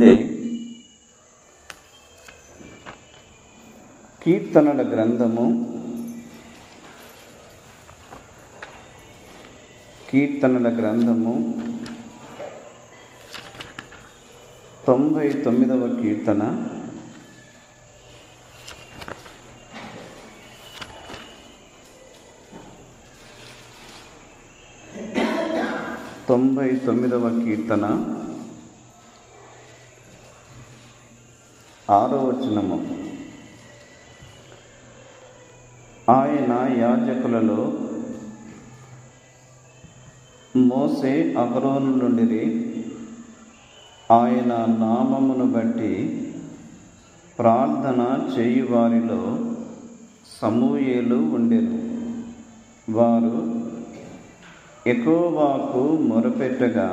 నుండి కీర్తనల గ్రంథము 99వ కీర్తన. కీర్తన 6వ వచనము. ఆయన యాజకులలో మోసే అహరోను నుండి ఆయన నామమును బట్టి ప్రార్థన చేయువారిలో సమూయేలు ఉండెను. వారు యెహోవాకు మొరపెట్టగా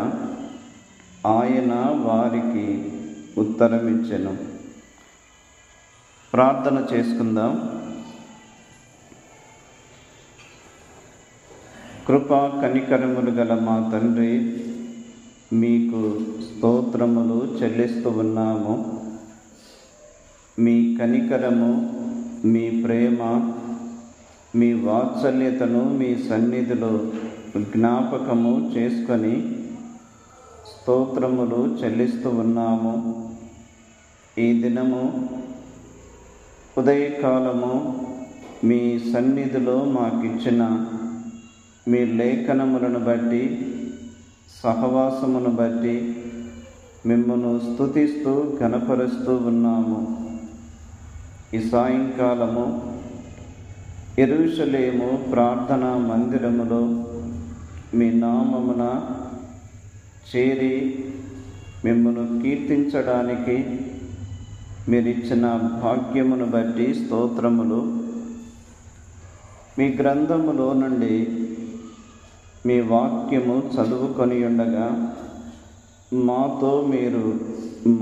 ఆయన వారికి ఉత్తరమిచ్చెను. ప్రార్థన చేసుకుందాం. కృపా కనికరములు గల మా తండ్రి, మీకు స్తోత్రములు చెల్లిస్తూ ఉన్నాము. మీ కనికరము, మీ ప్రేమ, మీ వాత్సల్యతను మీ సన్నిధిలో జ్ఞాపకము చేసుకొని స్తోత్రములు చెల్లిస్తూ ఉన్నాము. ఈ దినము ఉదయకాలము మీ సన్నిధిలో మాకిచ్చిన మీ లేఖనములను బట్టి, సహవాసమును బట్టి మిమ్మల్ని స్తుతిస్తూ ఘనపరుస్తూ ఉన్నాము. ఈ సాయంకాలము యెరూషలేము ప్రార్థనా మందిరములో మీ నామమున చేరి మిమ్మల్ని కీర్తించడానికి మీరిచ్చిన భాగ్యమును బట్టి స్తోత్రములు. మీ గ్రంథములో నుండి మీ వాక్యము చదువుకొని ఉండగా మాతో మీరు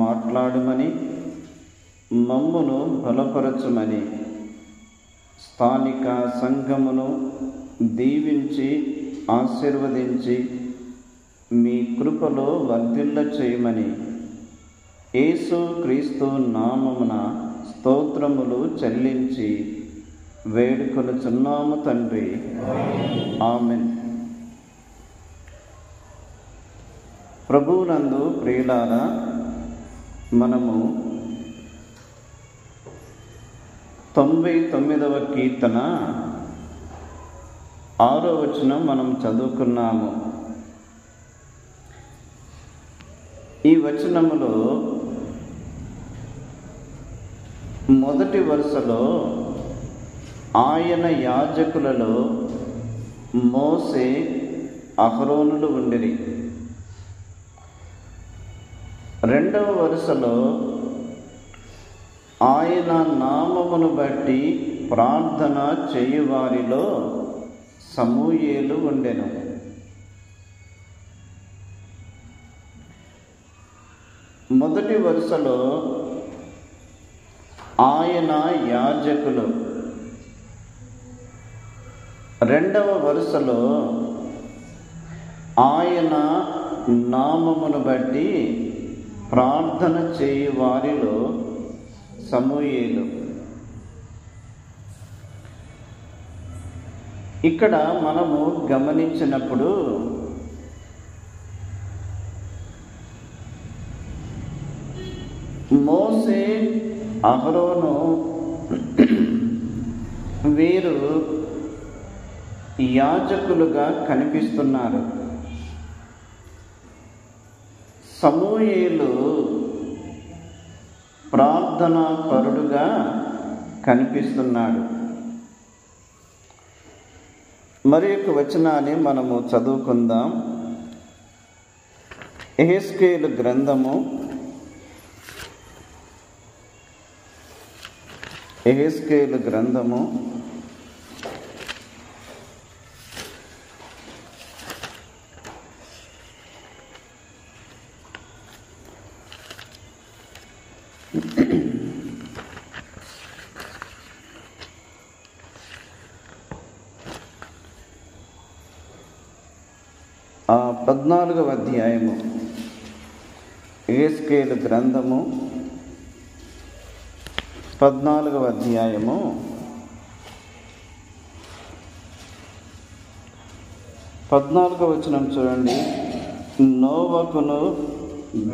మాట్లాడమని, మమ్మును బలపరచమని, స్థానిక సంఘమును దీవించి ఆశీర్వదించి మీ కృపలో వర్ధిల్ల చేయమని యేసు క్రీస్తు నామమున స్తోత్రములు చెల్లించి వేడుకొనుచున్నాము తండ్రి. ఆమేన్. ప్రభువునందు ప్రియులారా, మనము 99వ కీర్తన 6వ వచనం మనం చదువుకున్నాము. ఈ వచనములో మొదటి వరుసలో ఆయన యాజకులలో మోసే అహరోనులు ఉండిరి. రెండవ వరుసలో ఆయన నామమును బట్టి ప్రార్థన చేయువారిలో సమూయేలు ఉండెను. మొదటి వరుసలో ఆయన యాజకులు, రెండవ వరుసలో ఆయన నామమును బట్టి ప్రార్థన చేయు వారిలో సమూయేలు. ఇక్కడ మనము గమనించినప్పుడు మోసే, అహరోను వీరు యాజకులుగా కనిపిస్తున్నారు. సమూయేలు ప్రార్థనా పరుడుగా కనిపిస్తున్నాడు. మరి ఒక వచనాన్ని మనము చదువుకుందాం. యెహెజ్కేలు గ్రంథము 14వ అధ్యాయము యెహెజ్కేలు గ్రంథము 14వ అధ్యాయము 14వ వచనం చూడండి. నోవకును,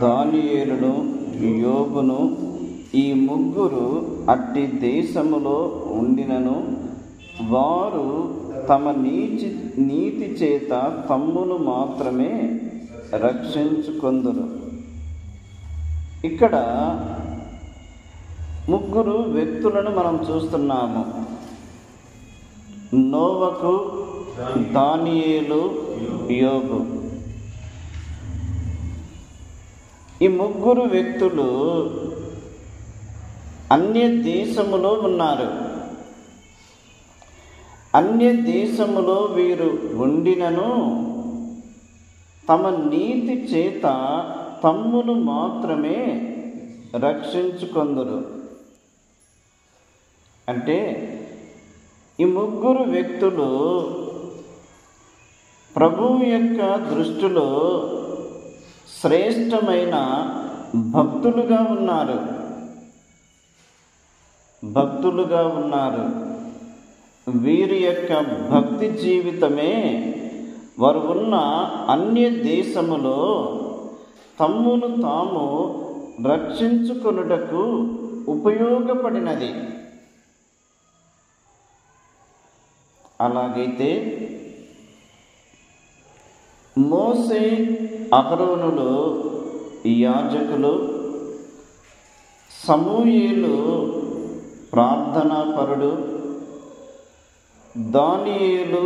దానియేలును, యోబును ఈ ముగ్గురు అట్టి దేశములో ఉండినను వారు తమ నీతి చేత తమ్మును మాత్రమే రక్షించుకొందురు. ఇక్కడ ముగ్గురు వ్యక్తులను మనం చూస్తున్నాము. నోవకు, దానియేలు, యోబు. ఈ ముగ్గురు వ్యక్తులు అన్య దేశములో ఉన్నారు. అన్య దేశములో వీరు ఉండినను తమ నీతి చేత తమ్మును మాత్రమే రక్షించుకొందురు. అంటే ఈ ముగ్గురు వ్యక్తులు ప్రభువు యొక్క దృష్టిలో శ్రేష్టమైన భక్తులుగా ఉన్నారు. వీరి యొక్క భక్తి జీవితమే వారు ఉన్న అన్య దేశములో తమ్మును తాము రక్షించుకొనుటకు ఉపయోగపడినది. అలాగైతే మోసే, అహరోనులు యాజకులు, సమూయేలు ప్రార్థనాపరుడు, దానియేలు,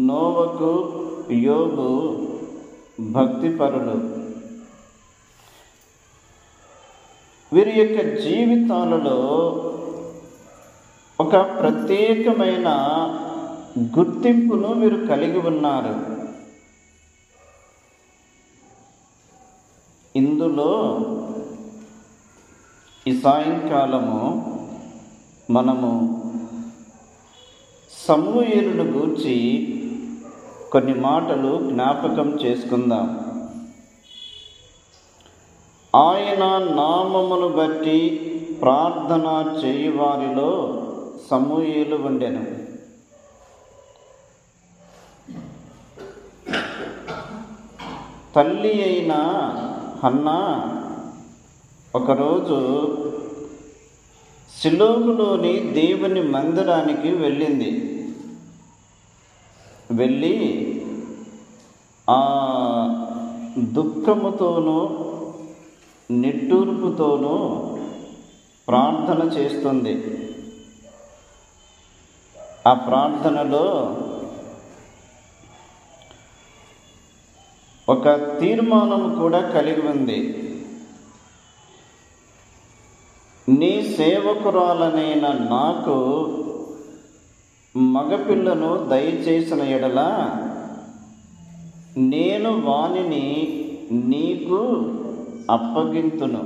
నోవకు, యోబు భక్తిపరులు. వీరి యొక్క జీవితాలలో ఒక ప్రత్యేకమైన గుర్తింపును వీరు కలిగి ఉన్నారు. ఇందులో ఈ సాయంకాలము మనము సమూయేలును గూర్చి కొన్ని మాటలు జ్ఞాపకం చేసుకుందాం. ఆయన నామమును బట్టి ప్రార్థన చేయువారిలో సమూయేలు ఉండెను. తల్లి అయిన హన్నా ఒకరోజు షిలోహులోని దేవుని మందిరానికి వెళ్ళి ఆ దుఃఖముతోనూ నిట్టూర్పుతోనూ ప్రార్థన చేస్తుంది. ఆ ప్రార్థనలో ఒక తీర్మానం కూడా కలిగి ఉంది. నీ సేవకురాలనైన నాకు మగపిల్లను దయచేసిన ఎడల నేను వానిని నీకు అప్పగింతును.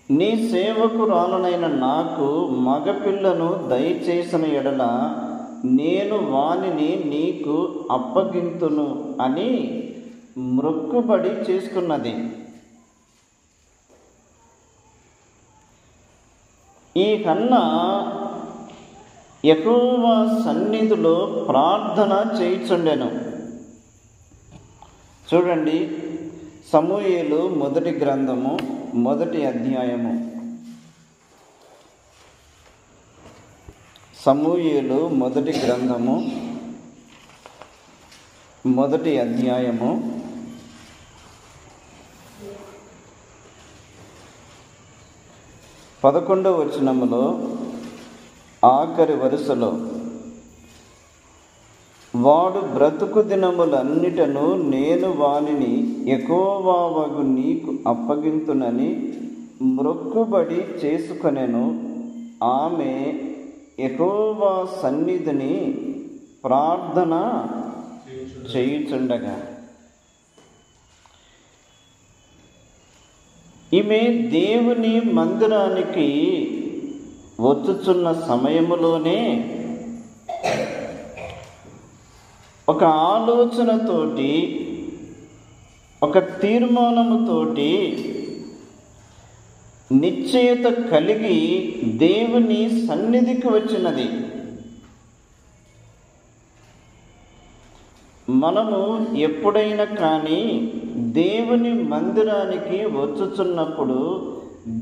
నీ సేవకురాలనైన నాకు మగపిల్లను దయచేసిన ఎడల నేను వానిని నీకు అప్పగింతును అని మ్రొక్కుబడి చేసుకున్నది. ఈ హన్నా యెహోవా సన్నిధిలో ప్రార్థన చేయుచుండెను. చూడండి, సమూయేలు మొదటి గ్రంథము 1వ అధ్యాయము. సమూయేలు మొదటి గ్రంథము 1వ అధ్యాయము 11వ వచనములో ఆఖరి వరుసలో వాడు బ్రతుకు దినములన్నిటను నేను వానిని యెహోవావగు నీకు అప్పగింతునని మ్రొక్కుబడి చేసుకొనెను. ఆమె యెహోవా సన్నిధిని ప్రార్థన చేయుచుండగా ఈమె దేవుని మందిరానికి వచ్చుచున్న సమయములోనే ఒక ఆలోచనతోటి ఒక తీర్మానముతోటి నిశ్చయత కలిగి దేవుని సన్నిధికి వచ్చినది. మనము ఎప్పుడైనా కానీ దేవుని మందిరానికి వచ్చుచున్నప్పుడు,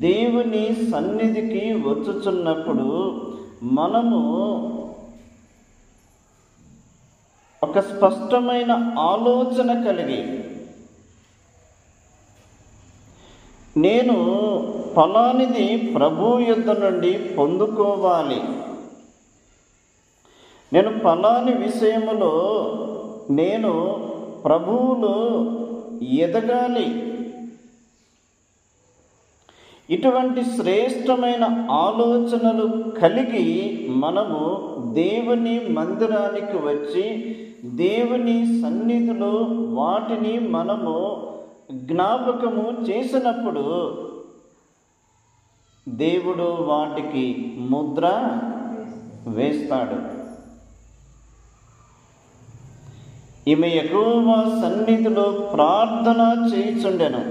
దేవుని సన్నిధికి వచ్చుచున్నప్పుడు మనము ఒక స్పష్టమైన ఆలోచన కలిగి, నేను ఫలానిది ప్రభు యొద్ద నుండి పొందుకోవాలి, నేను ఫలాని విషయములో నేను ప్రభువులో ఎదగాలి, ఇటువంటి శ్రేష్టమైన ఆలోచనలు కలిగి మనము దేవుని మందిరానికి వచ్చి దేవుని సన్నిధిలో వాటిని మనము జ్ఞాపకము చేసినప్పుడు దేవుడు వాటికి ముద్ర వేస్తాడు. ఈమె యెహోవా సన్నిధిలో ప్రార్థన చేయుచుండెను,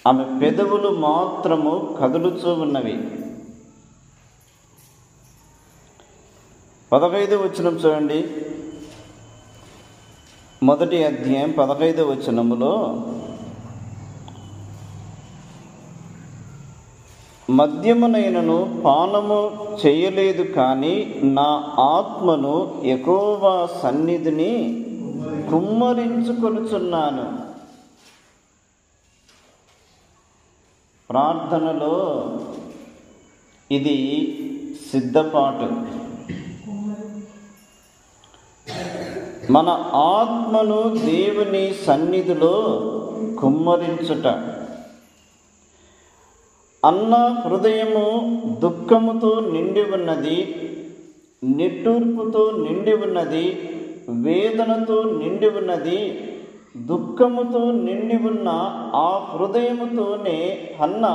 ఆమె పెదవులు మాత్రము కదులుచూ ఉన్నవి. 15వ వచనం చూడండి. 1వ అధ్యాయం 15వ వచనములో, మద్యమునైనను పానము చేయలేదు, కానీ నా ఆత్మను యెహోవా సన్నిధిని కుమ్మరించుకొనుచున్నాను. ప్రార్థనలో ఇది సిద్ధపాటు. మన ఆత్మను దేవుని సన్నిధిలో కుమ్మరించుట. అన్న హృదయము దుఃఖముతో నిండి ఉన్నది, నిట్టూర్పుతో నిండి ఉన్నది, వేదనతో నిండి ఉన్నది. దుఃఖముతో నిండి ఉన్న ఆ హృదయముతోనే అన్న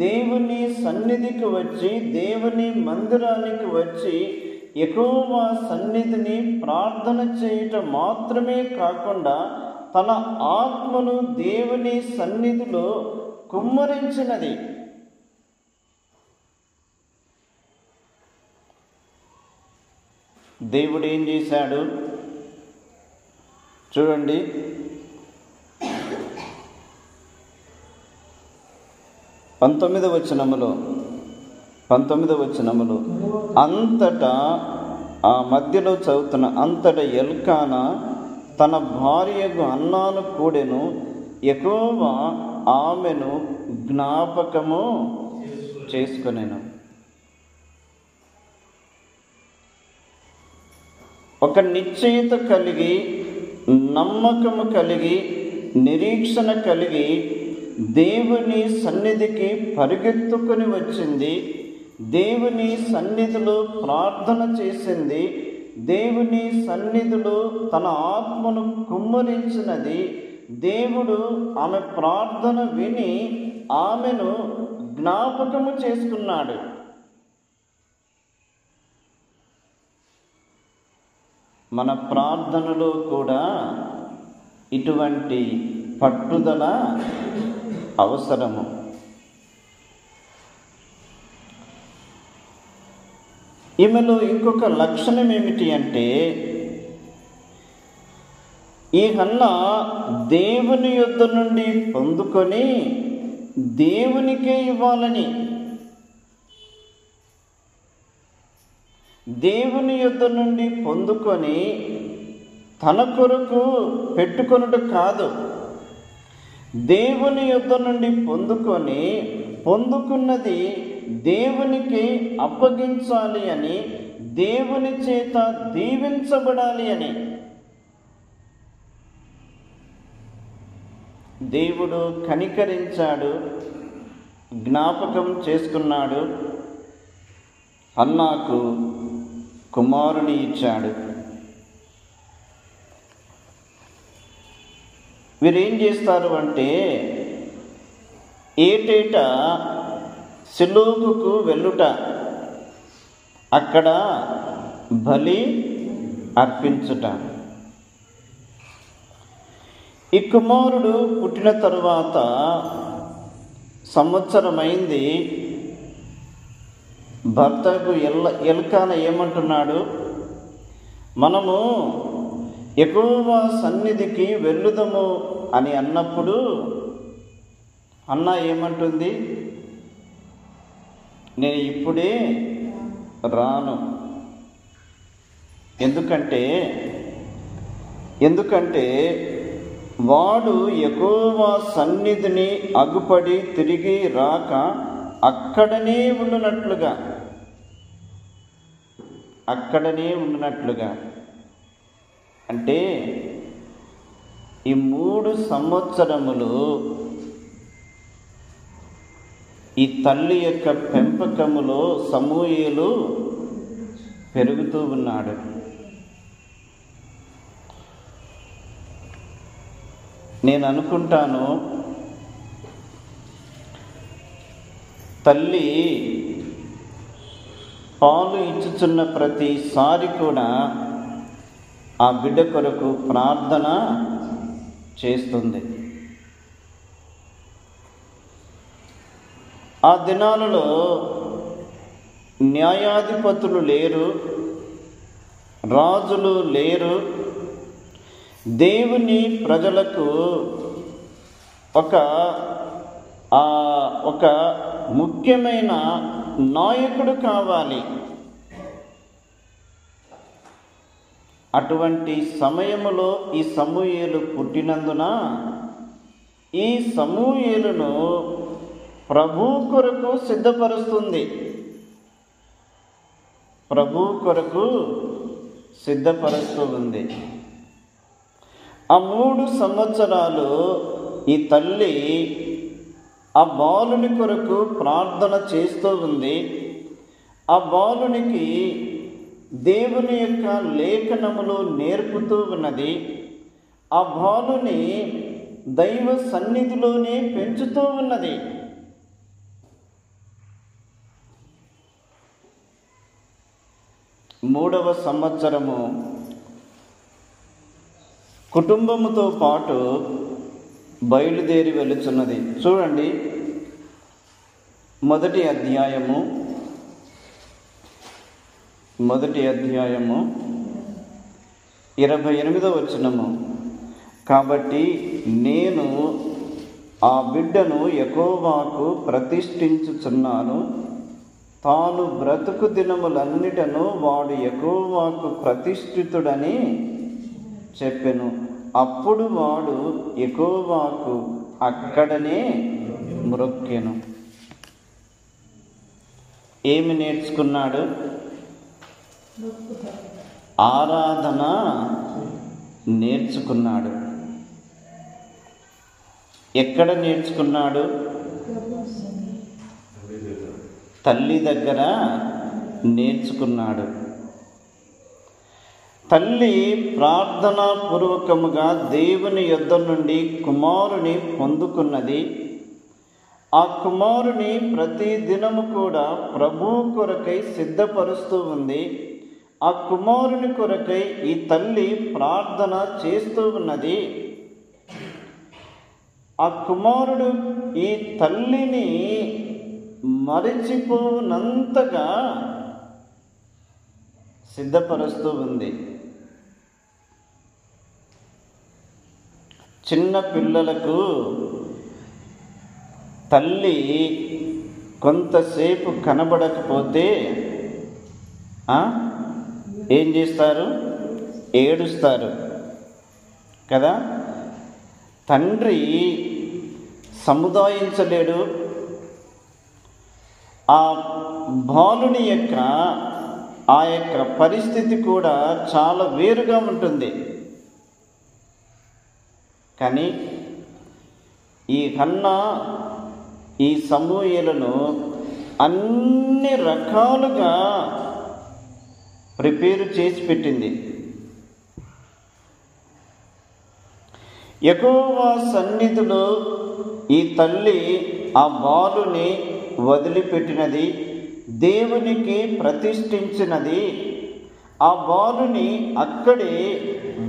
దేవుని సన్నిధికి వచ్చి, దేవుని మందిరానికి వచ్చి యెహోవా సన్నిధిని ప్రార్థన చేయటం మాత్రమే కాకుండా తన ఆత్మను దేవుని సన్నిధిలో కుమ్మరించినది. దేవుడు ఏం చేశాడు చూడండి. 19వ వచనములో అంతటా, ఆ మధ్యలో చదువుతున్న, అంతటా ఎల్కానా తన భార్యకు అన్నాను కూడెను, యెహోవా ఆమెను జ్ఞాపకము చేసుకొనెను. ఒక నిశ్చయిత కలిగి, నమ్మకము కలిగి, నిరీక్షణ కలిగి దేవుని సన్నిధికి పరిగెత్తుకొని వచ్చింది. దేవుని సన్నిధిలో ప్రార్థన చేసింది. దేవుని సన్నిధిలో తన ఆత్మను కుమ్మరించినది. దేవుడు ఆమె ప్రార్థన విని ఆమెను జ్ఞాపకము చేసుకున్నాడు. మన ప్రార్థనలో కూడా ఇటువంటి పట్టుదల అవసరము. ఈమెలో ఇంకొక లక్షణం ఏమిటి అంటే, ఈ హన్న దేవుని యొద్ద నుండి పొందుకొని దేవునికే ఇవ్వాలని, దేవుని యొద్ద నుండి పొందుకొని తన కొరకు పెట్టుకొనుట కాదు, దేవుని యొద్ద నుండి పొందుకొని పొందుకున్నది దేవునికి అప్పగించాలి అని, దేవుని చేత దీవించబడాలి అని. దేవుడు కనికరించాడు, జ్ఞాపకం చేసుకున్నాడు, హన్నాకు కుమారుని ఇచ్చాడు. వీరేం చేస్తారు అంటే, ఏటేటా సిలోకుకు వెళ్ళుట, అక్కడ బలి అర్పించుట. ఈ కుమారుడు పుట్టిన తరువాత సంవత్సరమైంది. భర్తకు ఎల్కానా ఏమంటున్నాడు, మనము యెహోవా సన్నిధికి వెళ్ళుదము అని అన్నప్పుడు అన్న ఏమంటుంది, నేను ఇప్పుడే రాను. ఎందుకంటే వాడు యెహోవా సన్నిధిని అగుపడి తిరిగి రాక అక్కడనే ఉండునట్లుగా అంటే ఈ 3 సంవత్సరములు ఈ తల్లి యొక్క పెంపకములో సమూయేలు పెరుగుతూ ఉన్నాడు. నేను అనుకుంటాను, తల్లి పాలు ఇచ్చుచున్న ప్రతిసారి కూడా ఆ బిడ్డ కొరకు ప్రార్థన చేస్తుంది. ఆ దినాలలో న్యాయాధిపతులు లేరు, రాజులు లేరు. దేవుని ప్రజలకు ఒక ముఖ్యమైన నాయకుడు కావాలి. అటువంటి సమయములో ఈ సమూయేలు పుట్టినందున ఈ సమూయేలును ప్రభు కొరకు సిద్ధపరుస్తుంది. ప్రభు కొరకు సిద్ధపరుస్తూ ఉంది. ఆ 3 సంవత్సరాలు ఈ తల్లి ఆ బాలుని కొరకు ప్రార్థన చేస్తూ ఉంది. ఆ బాలునికి దేవుని యొక్క లేఖనములు నేర్పుతూ ఉన్నది. ఆ బాలుని దైవ సన్నిధిలోనే పెంచుతూ ఉన్నది. మూడవ సంవత్సరము కుటుంబముతో పాటు బయలుదేరి వెళుచున్నది. చూడండి, మొదటి అధ్యాయము 28వ వచనము. కాబట్టి నేను ఆ బిడ్డను యెహోవాకు ప్రతిష్ఠించుచున్నాను, తాను బ్రతుకు దినములన్నిటను వాడు యెహోవాకు ప్రతిష్ఠితుడని చెప్పెను. అప్పుడు వాడు యెహోవాకు అక్కడనే మ్రొక్కెను. ఏమి నేర్చుకున్నాడు? ఆరాధన నేర్చుకున్నాడు. ఎక్కడ నేర్చుకున్నాడు? తల్లి దగ్గర నేర్చుకున్నాడు. తల్లి ప్రార్థనాపూర్వకముగా దేవుని యొద్ద నుండి కుమారుని పొందుకున్నది. ఆ కుమారుని ప్రతి దినము కూడా ప్రభు కొరకై సిద్ధపరుస్తూ ఉంది. ఆ కుమారుని కొరకై ఈ తల్లి ప్రార్థన చేస్తూ ఉన్నది. ఆ కుమారుడు ఈ తల్లిని మరిచిపోనంతగా సిద్ధపరుస్తూ ఉంది. చిన్న పిల్లలకు తల్లి కొంతసేపు కనబడకపోతే ఏం చేస్తారు? ఏడుస్తారు కదా. తండ్రి సముదాయించలేడు. ఆ బాలుని యొక్క పరిస్థితి కూడా చాలా వేరుగా ఉంటుంది. కానీ ఈ హన్నా ఈ సమూయేలును అన్ని రకాలుగా ప్రిపేర్ చేసి పెట్టింది. యెహోవా సన్నిధిలో ఈ తల్లి ఆ బాలుని వదిలిపెట్టినది, దేవునికి ప్రతిష్ఠించినది. ఆ బాలుని అక్కడే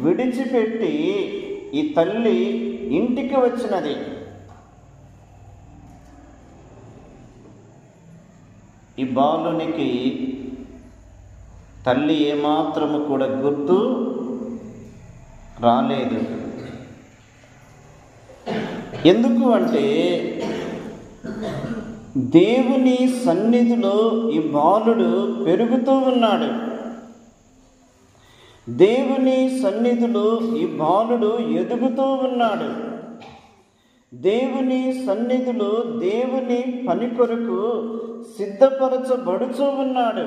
విడిచిపెట్టి ఈ తల్లి ఇంటికి వచ్చినది. ఈ బాలునికి తల్లి ఏమాత్రము కూడా గుర్తు రాలేదు. ఎందుకు అంటే దేవుని సన్నిధిలో ఈ బాలుడు పెరుగుతూ ఉన్నాడు. దేవుని సన్నిధిలో ఈ బాలుడు ఎదుగుతూ ఉన్నాడు. దేవుని సన్నిధిలో దేవుని పని కొరకు సిద్ధపరచబడుతూ ఉన్నాడు.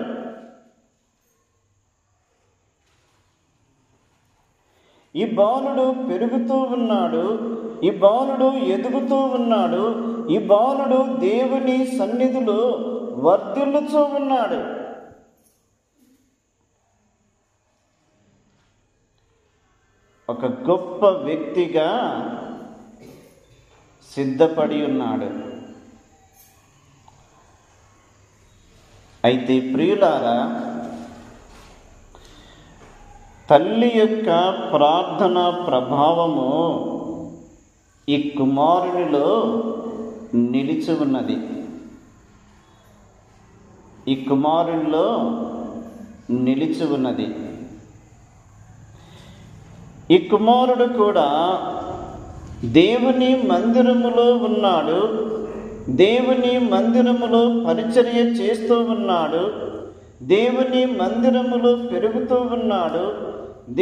ఈ బాలుడు పెరుగుతూ ఉన్నాడు. ఈ బాలుడు ఎదుగుతూ ఉన్నాడు. ఈ బాలుడు దేవుని సన్నిధిలో వర్ధిల్లుతూ ఉన్నాడు. ఒక గొప్ప వ్యక్తిగా సిద్ధపడి ఉన్నాడు. అయితే ప్రియులారా, తల్లి యొక్క ప్రార్థన ప్రభావము ఈ కుమారునిలో నిలిచి ఉన్నది. ఈ కుమారునిలో నిలిచి ఉన్నది. ఈ కుమారుడు కూడా దేవుని మందిరములో ఉన్నాడు. దేవుని మందిరములో పరిచర్య చేస్తూ ఉన్నాడు. దేవుని మందిరములో పెరుగుతూ ఉన్నాడు.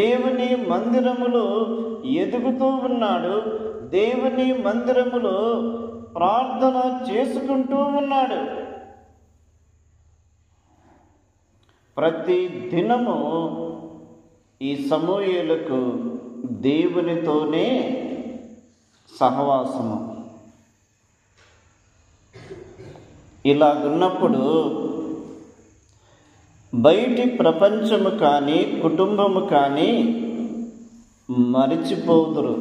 దేవుని మందిరములో ఎదుగుతూ ఉన్నాడు. దేవుని మందిరములో ప్రార్థన చేసుకుంటూ ఉన్నాడు. ప్రతి దినము ఈ సమూయేలుకు దేవునితోనే సహవాసము. ఇలాగున్నప్పుడు బయటి ప్రపంచము కానీ కుటుంబము కానీ మరిచిపోదురు.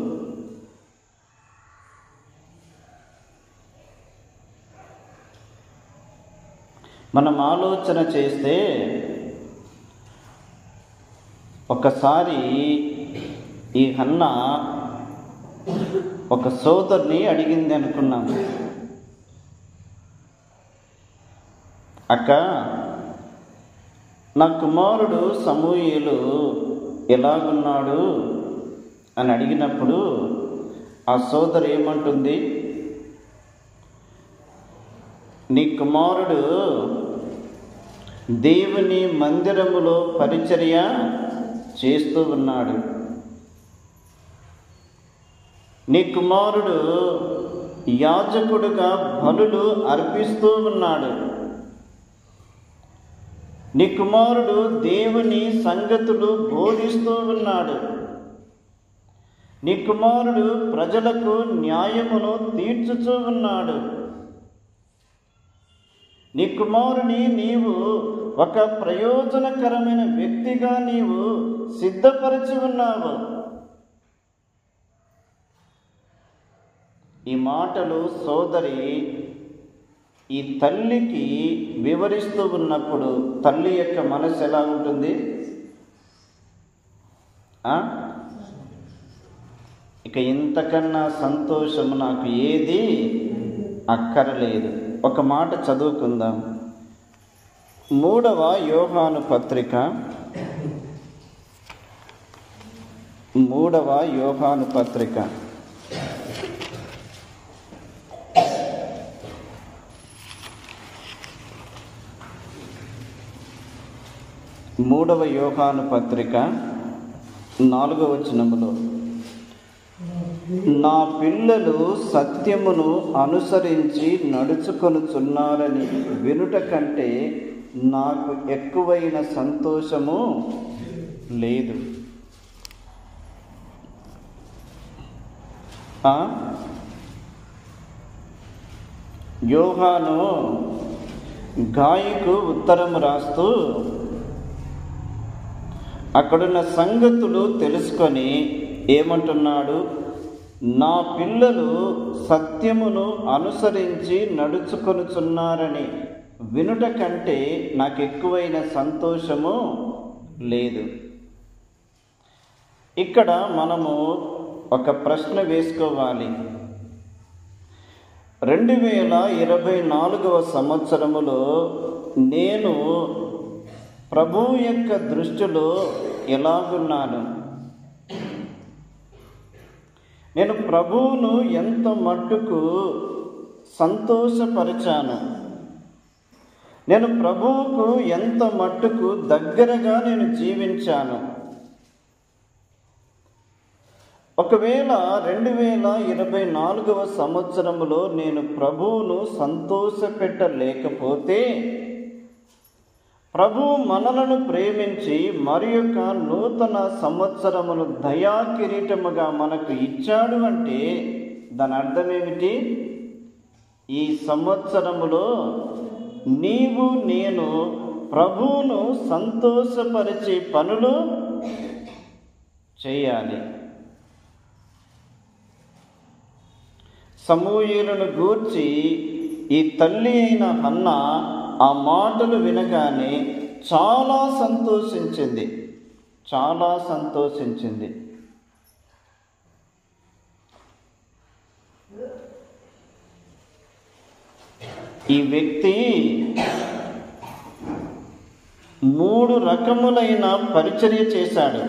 మనం ఆలోచన చేస్తే ఒకసారి ఈ హన్న ఒక సోదరుని అడిగింది అనుకున్నాం. అక్క, నా కుమారుడు సమూయేలు ఎలాగున్నాడు అని అడిగినప్పుడు ఆ సోదరు ఏమంటుంది? నీ కుమారుడు దేవుని మందిరములో పరిచర్య చేస్తూ ఉన్నాడు. నీ కుమారుడు యాజకుడుగా బలులు అర్పిస్తూ ఉన్నాడు. నీ కుమారుడు దేవుని సంగతులు బోధిస్తూ ఉన్నాడు. నీ కుమారుడు ప్రజలకు న్యాయమును తీర్చుచూ ఉన్నాడు. నీ కుమారుని నీవు ఒక ప్రయోజనకరమైన వ్యక్తిగా నీవు సిద్ధపరచి ఉన్నావు. ఈ మాటలు సోదరి ఈ తల్లికి వివరిస్తూ ఉన్నప్పుడు తల్లి యొక్క మనసు ఎలా ఉంటుంది? ఇక ఇంతకన్నా సంతోషము నాకు ఏది అక్కరలేదు. ఒక మాట చదువుకుందాం. 3వ యోహాను పత్రిక 3వ యోహాను పత్రిక 3వ యోహాను పత్రిక 4వ వచనములో, నా పిల్లలు సత్యమును అనుసరించి నడుచుకొనుచున్నారని వినుట కంటే నాకు ఎక్కువైన సంతోషము లేదు. యోహాను గాయకు ఉత్తరం రాస్తూ అక్కడున్న సంగతులు తెలుసుకొని ఏమంటున్నాడు? నా పిల్లలు సత్యమును అనుసరించి నడుచుకొనుచున్నారని వినుట కంటే నాకు ఎక్కువైన సంతోషము లేదు. ఇక్కడ మనము ఒక ప్రశ్న వేసుకోవాలి. 2024వ సంవత్సరములో నేను ప్రభువు యొక్క దృష్టిలో ఎలాగున్నాను? నేను ప్రభువును ఎంత మట్టుకు సంతోషపరిచాను? నేను ప్రభువుకు ఎంత మట్టుకు దగ్గరగా నేను జీవించాను? ఒకవేళ 2024వ సంవత్సరంలో నేను ప్రభువును సంతోషపెట్టలేకపోతే, ప్రభువు మనలను ప్రేమించి మరి యొక్క నూతన సంవత్సరమును దయా కిరీటముగా మనకు ఇచ్చాడు అంటే దాని అర్థం ఏమిటి? ఈ సంవత్సరములో నీవు నేను ప్రభువును సంతోషపరిచే పనులు చేయాలి. సమూయేలును గూర్చి ఈ తల్లి అయిన హన్నా ఆ మాటలు వినగానే చాలా సంతోషించింది. ఈ వ్యక్తి 3 రకములైన పరిచర్య చేశాడు.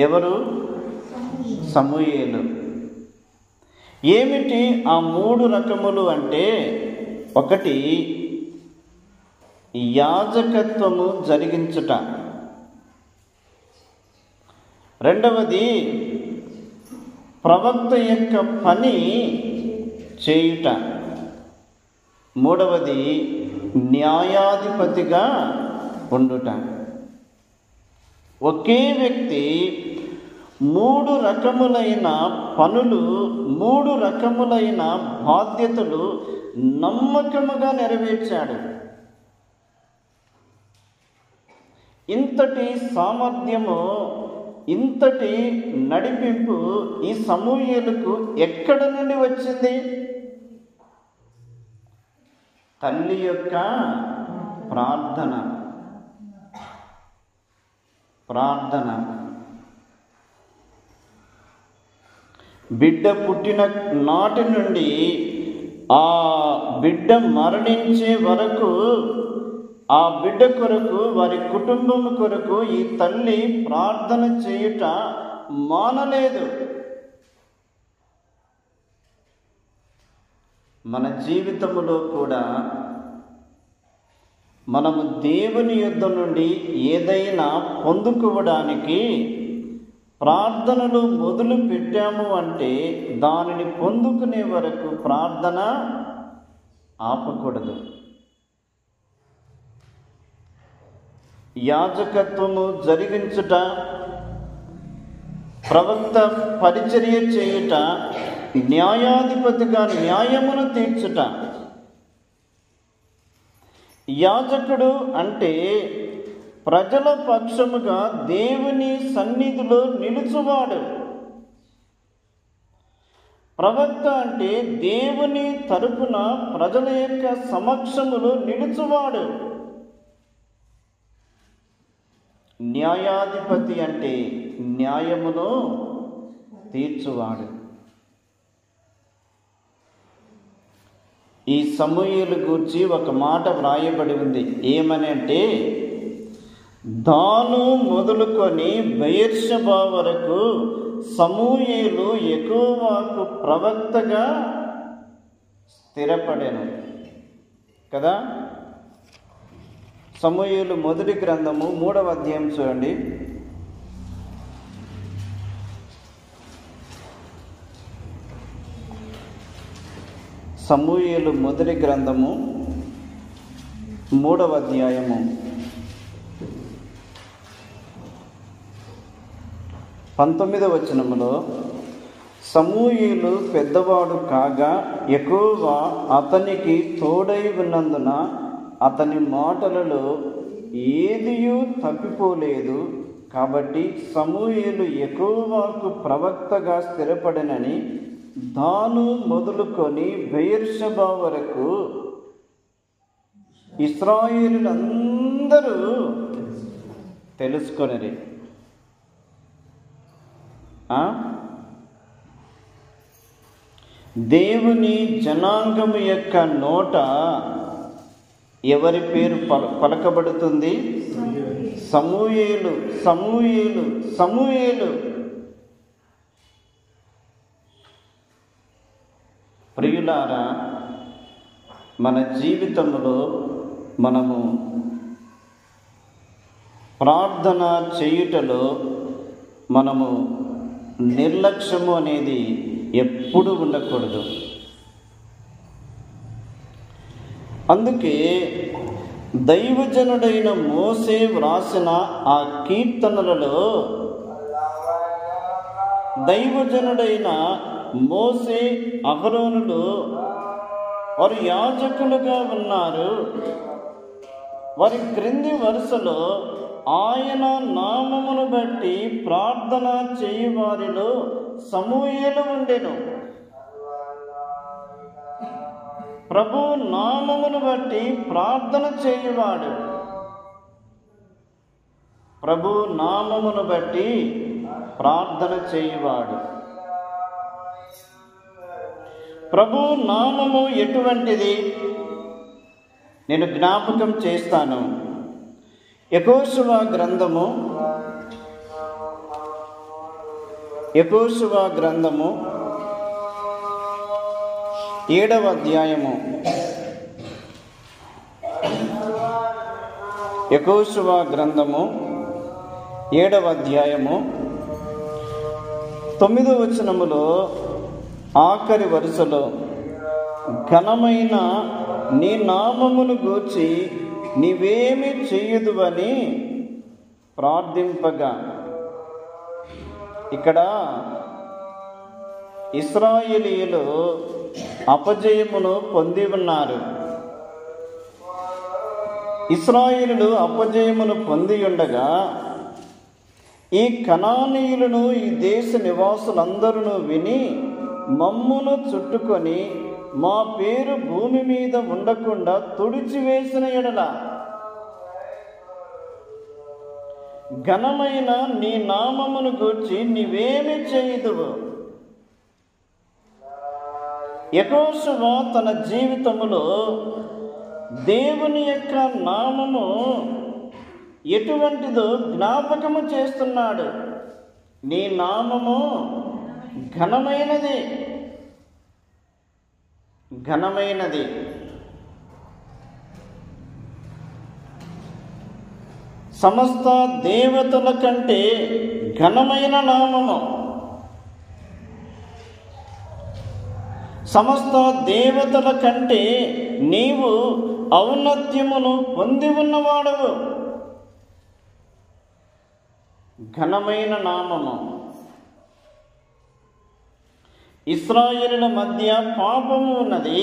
ఎవరు? సమూయేలు. ఏమిటి ఆ 3 రకములు అంటే, ఒకటి యాజకత్వము జరిగించుట, రెండవది ప్రవక్త యొక్క పని చేయుట, మూడవది న్యాయాధిపతిగా ఉండుట. ఒకే వ్యక్తి 3 రకములైన పనులు, 3 రకములైన బాధ్యతలు నమ్మకముగా నెరవేర్చాడు. ఇంతటి సామర్థ్యము, ఇంతటి నడిపింపు ఈ సమూయేలుకు ఎక్కడ నుండి వచ్చింది? తల్లి యొక్క ప్రార్థన. బిడ్డ పుట్టిన నాటి నుండి ఆ బిడ్డ మరణించే వరకు ఆ బిడ్డ కొరకు, వారి కుటుంబం కొరకు ఈ తల్లి ప్రార్థన చేయుట మానలేదు. మన జీవితంలో కూడా మనము దేవుని యొద్ద నుండి ఏదైనా పొందుకోవడానికి ప్రార్థనలు మొదలు పెట్టాము అంటే దానిని పొందుకునే వరకు ప్రార్థన ఆపకూడదు. యాజకత్వము జరిగించుట, ప్రవక్త పరిచర్య చేయుట, న్యాయాధిపతిగా న్యాయమును తీర్చుట. యాజకుడు అంటే ప్రజల పక్షముగా దేవుని సన్నిధిలో నిలుచువాడు. ప్రవక్త అంటే దేవుని తరపున ప్రజల యొక్క సమక్షములో నిలుచువాడు. న్యాయాధిపతి అంటే న్యాయమును తీర్చువాడు. ఈ సమూయేలు గూర్చి ఒక మాట వ్రాయబడి ఉంది. ఏమని అంటే, దాను మొదలుకొని బెయేర్షెబా వరకు సమూయేలు యెహోవాకు ప్రవక్తగా స్థిరపడెను కదా. సమూయేలు మొదటి గ్రంథము 3వ అధ్యాయం చూడండి. సమూయేలు మొదటి గ్రంథము 3వ అధ్యాయము 19వ వచనములో, సమూయేలు పెద్దవాడు కాగా యెహోవా అతనికి తోడై ఉన్నందున అతని మాటలలో ఏదియూ తప్పిపోలేదు. కాబట్టి సమూయేలు యెహోవాకు ప్రవక్తగా స్థిరపడినని దాను మొదలుకొని బెయేర్షెబా వరకు ఇశ్రాయేలులందరూ తెలుసుకొనిరి. దేవుని జనాంగము యొక్క నోట ఎవరి పేరు పలకబడుతుంది? సమూయేలు, సమూయేలు, సమూయేలు. ప్రియులారా, మన జీవితంలో మనము ప్రార్థన చేయుటలో మనము నిర్లక్ష్యము అనేది ఎప్పుడు ఉండకూడదు. అందుకే దైవజనుడైన మోసే వ్రాసిన ఆ కీర్తనలలో దైవజనుడైన మోసే, అహరోనులు వారు యాజకులుగా ఉన్నారు. వారి క్రింది వరుసలో ఆయన నామమును బట్టి ప్రార్థన చేయు వారిలో సమూయేలు ఉండెను. ప్రభు నామమును బట్టి ప్రార్థన చేయువాడు, ప్రభు నామమును బట్టి ప్రార్థన చేయువాడు. ప్రభు నామము ఎటువంటిది? నేను జ్ఞాపకం చేస్తాను. యెహోషువ గ్రంథము 7వ అధ్యాయము. యెహోషువ గ్రంథము 7వ అధ్యాయము 9వ వచనములో ఆఖరి వరుసలో, ఘనమైన నీ నామమును గూర్చి నీవేమి చెయ్యదువని ప్రార్థింపగా. ఇక్కడ ఇశ్రాయేలీయులు అపజయమును పొంది ఉన్నారు. ఇశ్రాయేలీయులు అపజయమును పొంది ఉండగా ఈ కనానీయులను, ఈ దేశ నివాసులందరూ విని మమ్మును చుట్టుకొని మా పేరు భూమి మీద ఉండకుండా తుడిచివేసిన ఎడల ఘనమైన నీ నామమును గూర్చి నీవేమి చేయుదువు. యెహోషువ తన జీవితములో దేవుని యొక్క నామము ఎటువంటిదో జ్ఞాపకము చేస్తున్నాడు. నీ నామము ఘనమైనది, ఘనమైనది. సమస్త దేవతల కంటే ఘనమైన నామము, సమస్త దేవతల కంటే నీవు ఔన్నత్యమును పొంది ఉన్నవాడవు. ఘనమైన నామము. ఇశ్రాయేలుల మధ్య పాపము ఉన్నది.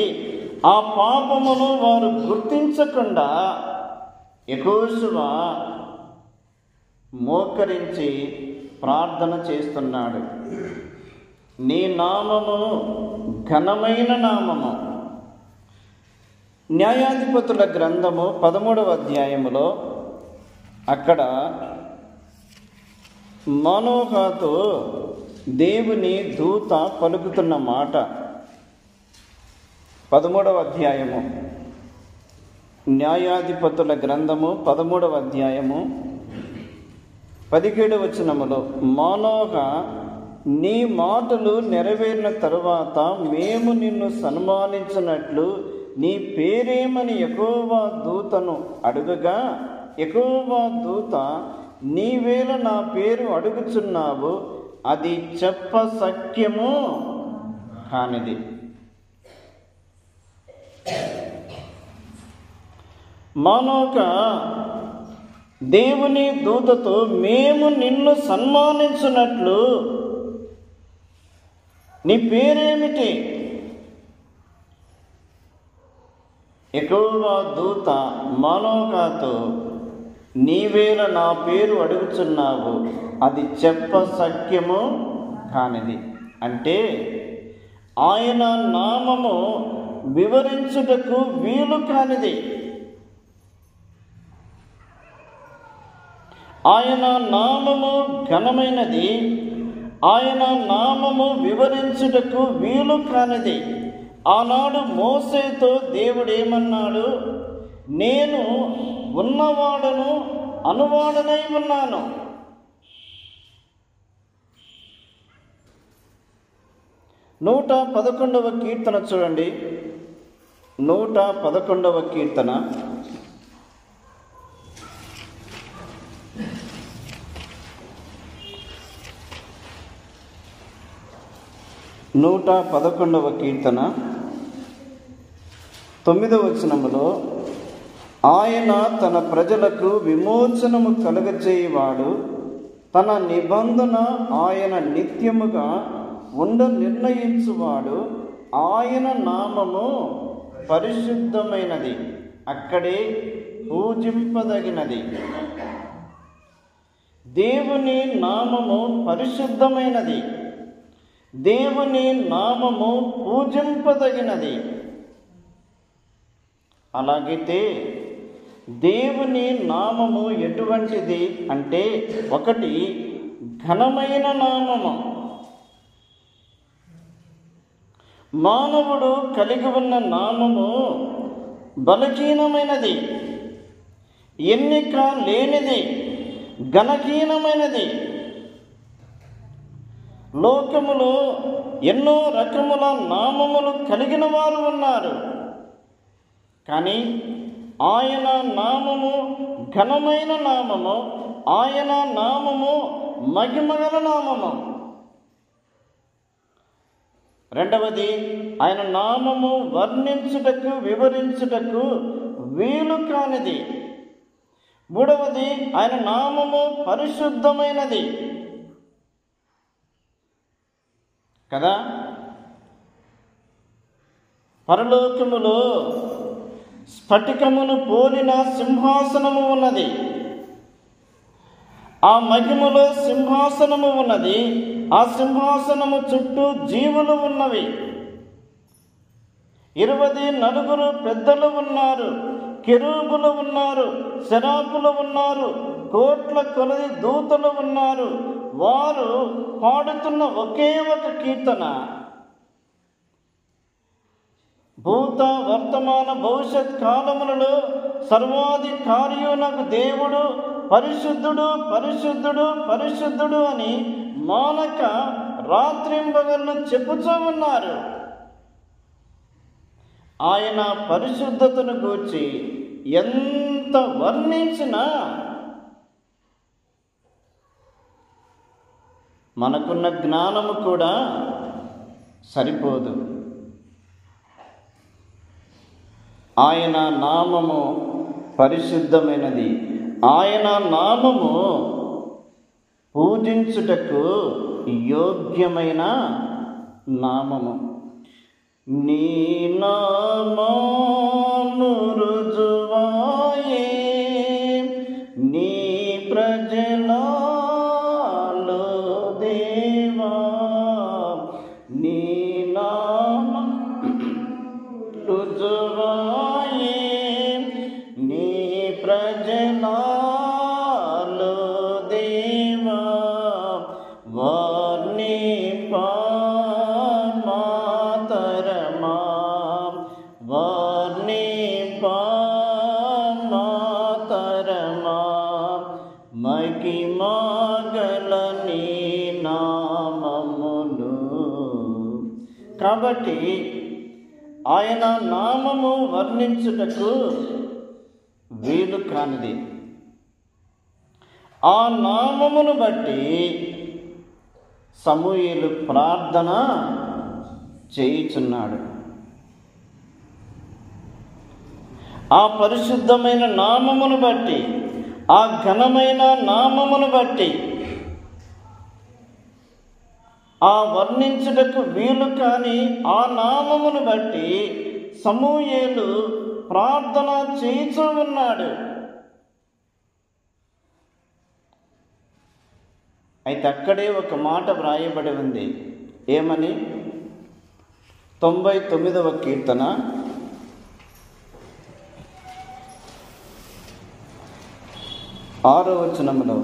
ఆ పాపమును వారు గుర్తించకుండా యెహోషువ మోకరించి ప్రార్థన చేస్తున్నాడు. నీ నామము ఘనమైన నామము. న్యాయాధిపతుల గ్రంథము 13వ అధ్యాయములో అక్కడ మనోహతో దేవుని దూత పలుకుతున్న మాట. 13వ అధ్యాయము, న్యాయాధిపతుల గ్రంథము 13వ అధ్యాయము 17వ వచనములో, మనోహ, నీ మాటలు నెరవేరిన తరువాత మేము నిన్ను సన్మానించినట్లు నీ పేరేమని యెహోవా దూతను అడుగగా, యెహోవా దూత, నీవేళ నా పేరు అడుగుచున్నావు, అది చెప్ప సఖ్యము కానిది. మనోక దేవుని దూతతో, మేము నిన్ను సన్మానించినట్లు నీ పేరేమిటి? యెహోవా దూత మనోకతో, నీవేళ నా పేరు అడుగుచున్నావు, అది చెప్ప సఖ్యము కానిది. అంటే ఆయన నామము వివరించుటకు వీలు కానిది. ఆయన నామము ఘనమైనది. ఆయన నామము వివరించుటకు వీలు కానిది. ఆనాడు మోసేతో దేవుడేమన్నాడు? నేను ఉన్నవాడను, అనువాడనై ఉన్నాను. నూట 11వ కీర్తన చూడండి. 111వ కీర్తన 111వ కీర్తన 9వ వచనములో, ఆయన తన ప్రజలకు విమోచనము కలుగచేయువాడు, తన నిబంధన ఆయన నిత్యముగా ఉండ నిర్ణయించువాడు, ఆయన నామము పరిశుద్ధమైనది, అక్కడే పూజింపదగినది. దేవుని నామము పరిశుద్ధమైనది, దేవుని నామము పూజింపదగినది. అలాగైతే దేవుని నామము ఎటువంటిది అంటే, ఒకటి ఘనమైన నామము. మానవుడు కలిగి ఉన్న నామము బలహీనమైనది, ఎన్నిక లేనిది, ఘనహీనమైనది. లోకములో ఎన్నో రకముల నామములు కలిగిన వారు ఉన్నారు. కానీ ఆయన నామము ఘనమైన నామము, ఆయన నామము మహిమగల నామము. రెండవది, ఆయన నామము వర్ణించుటకు, వివరించుటకు వీలు కానిది. మూడవది, ఆయన నామము పరిశుద్ధమైనది కదా. పరలోకములో స్ఫటికమును పోలిన సింహాసనము ఉన్నది. ఆ మహిమలో సింహాసనము ఉన్నది. ఆ సింహాసనము చుట్టూ జీవులు ఉన్నవి. 24 పెద్దలు ఉన్నారు, కెరూబులు ఉన్నారు, శరాపులు ఉన్నారు, కోట్ల కొలది దూతలు ఉన్నారు. వారు పాడుతున్న ఒకే ఒక కీర్తన, భూత వర్తమాన భవిష్యత్ కాలములలో సర్వాధికారియునకు దేవుడు పరిశుద్ధుడు, పరిశుద్ధుడు, పరిశుద్ధుడు అని మానక రాత్రింబగళ్ళు చెప్పుచూ ఉన్నారు. ఆయన పరిశుద్ధతను గూర్చి ఎంత వర్ణించినా మనకున్న జ్ఞానము కూడా సరిపోదు. ఆయన నామము పరిశుద్ధమైనది, ఆయన నామము పూజించుటకు యోగ్యమైన నామము. నీ నామము రుజువాయే నీ ప్రజలలో దేవా, నీ నామం రుజువాయే నీ ప్రజలలో దేవా, వార్ని మాతరమా, వార్ని మాతరమా, మహిమగల నీ నామమును. కాబట్టి ఆయన నామము వర్ణించుటకు వీలు కానిది. ఆ నామమును బట్టి సమూయేలు ప్రార్థన చేయుచున్నాడు. ఆ పరిశుద్ధమైన నామమును బట్టి, ఆ ఘనమైన నామమును బట్టి, ఆ వర్ణించుటకు వీలు కాని ఆ నామమును బట్టి సమూయేలు ప్రార్థన చేయుచూ ఉన్నాడు. అయితే అక్కడే ఒక మాట వ్రాయబడి ఉంది. ఏమని? 99వ కీర్తన 6వ వచనములో,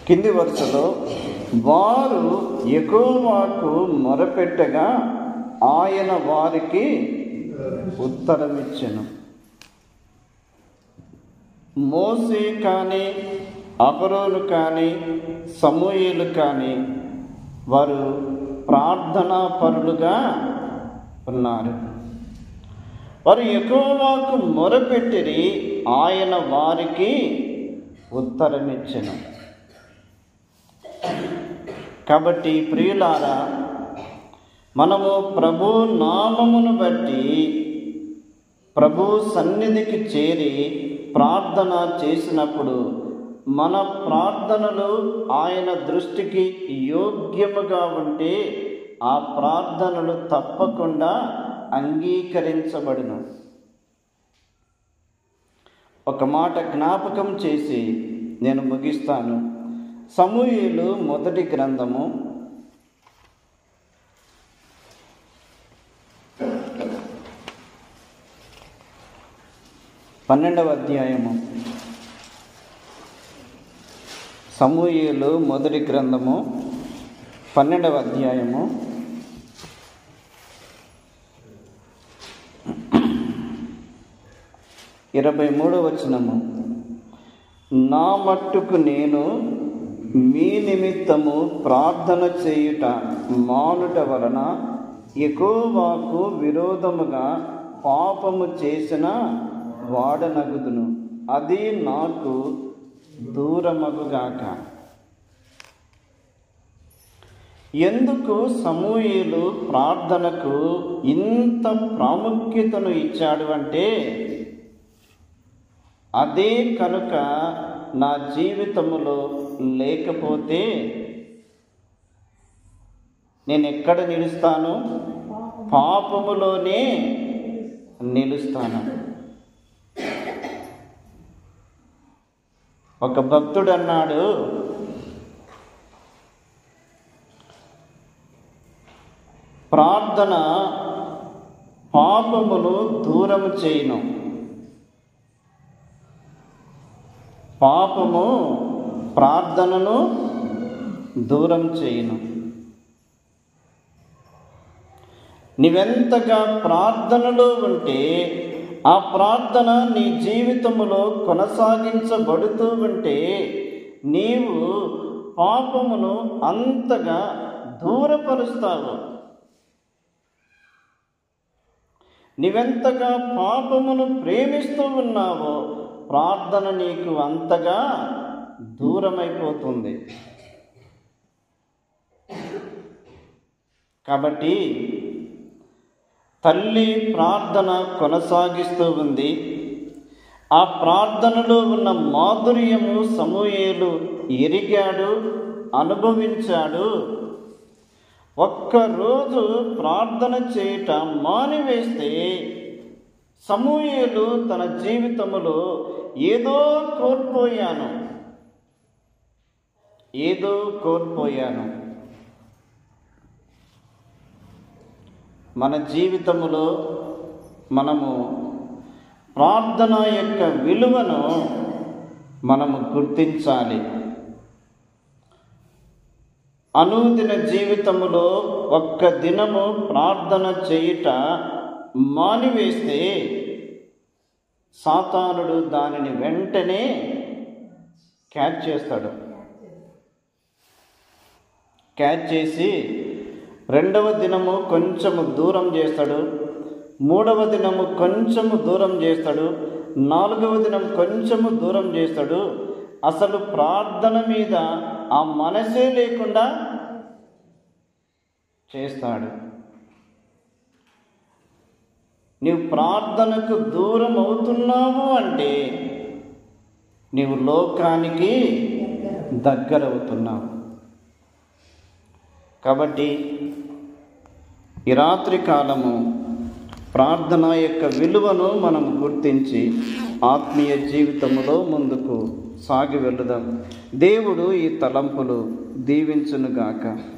కింది వరుసలో వారు యెహోవాకు మొరపెట్టగా ఆయన వారికి ఉత్తరమిచ్చెను. మోషే కానీ, అహరోను కానీ, సమూయేలు కానీ వారు ప్రార్థనా పరులుగా ఉన్నారు. వారు యెహోవాకు మొరపెట్టిరి, ఆయన వారికి ఉత్తరమిచ్చెను. కాబట్టి ప్రియులారా, మనము ప్రభు నామమును బట్టి ప్రభు సన్నిధికి చేరి ప్రార్థన చేసినప్పుడు మన ప్రార్థనలు ఆయన దృష్టికి యోగ్యముగా ఉంటే ఆ ప్రార్థనలు తప్పకుండా అంగీకరించబడును. ఒక మాట జ్ఞాపకం చేసి నేను ముగిస్తాను. సమూయేలు మొదటి గ్రంథము 12వ అధ్యాయము. సమూయేలు మొదటి గ్రంథము 12వ అధ్యాయము 23వ వచనము. నా మట్టుకు నేను మీ నిమిత్తము ప్రార్థన చేయుట మానుట వలన యెహోవాకు విరోధముగా పాపము చేసిన వాడనగుదును, అది నాకు దూరమగుగాక. ఎందుకు సమూయేలు ప్రార్థనకు ఇంత ప్రాముఖ్యతను ఇచ్చాడు అంటే, అదే కనుక నా జీవితములో లేకపోతే నేను ఎక్కడ నిలుస్తాను? పాపములోనే నిలుస్తాను. ఒక భక్తుడు అన్నాడు, ప్రార్థన పాపమును దూరము చేయును, పాపము ప్రార్థనను దూరం చేయును. నీవెంతగా ప్రార్థనలో ఉంటే ఆ ప్రార్థన నీ జీవితములో కొనసాగించబడుతూ ఉంటే నీవు పాపమును అంతగా దూరపరుస్తావు. నీవెంతగా పాపమును ప్రేమిస్తూ ఉన్నావో ప్రార్థన నీకు అంతగా దూరమైపోతుంది. కాబట్టి తల్లి ప్రార్థన కొనసాగిస్తూ ఉంది. ఆ ప్రార్థనలో ఉన్న మాధుర్యము సమూయేలు ఎరిగాడు, అనుభవించాడు. ఒక్కరోజు ప్రార్థన చేయట మానివేస్తే సమూయేలు తన జీవితంలో ఏదో కోల్పోయాను. మన జీవితంలో మనము ప్రార్థన యొక్క విలువను మనము గుర్తించాలి. అనుదిన జీవితంలో ఒక్క దినము ప్రార్థన చేయుట మానివేస్తే సాతానుడు దానిని వెంటనే క్యాచ్ చేసి రెండవ దినము కొంచెము దూరం చేస్తాడు, మూడవ దినము కొంచెము దూరం చేస్తాడు, నాలుగవ దినం కొంచెము దూరం చేస్తాడు. అసలు ప్రార్థన మీద ఆ మనసే లేకుండా చేస్తాడు. నీవు ప్రార్థనకు దూరం అవుతున్నావు అంటే నీవు లోకానికి దగ్గరవుతున్నావు. కాబట్టి ఈ రాత్రి కాలము ప్రార్థన యొక్క విలువను మనం గుర్తించి ఆత్మీయ జీవితంలో ముందుకు సాగి వెళుదాం. దేవుడు ఈ తలంపులు దీవించునుగాక.